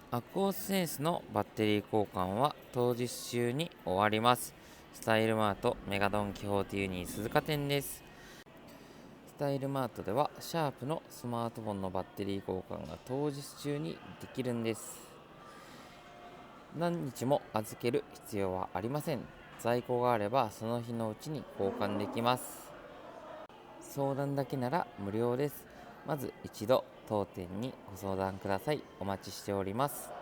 アクオスセンスのバッテリー交換は当日中に終わります。スタイルマートメガドンキホーテユニー鈴鹿店です。スタイルマートではシャープのスマートフォンのバッテリー交換が当日中にできるんです。何日も預ける必要はありません。在庫があればその日のうちに交換できます。相談だけなら無料です。まず一度当店にご相談ください。お待ちしております。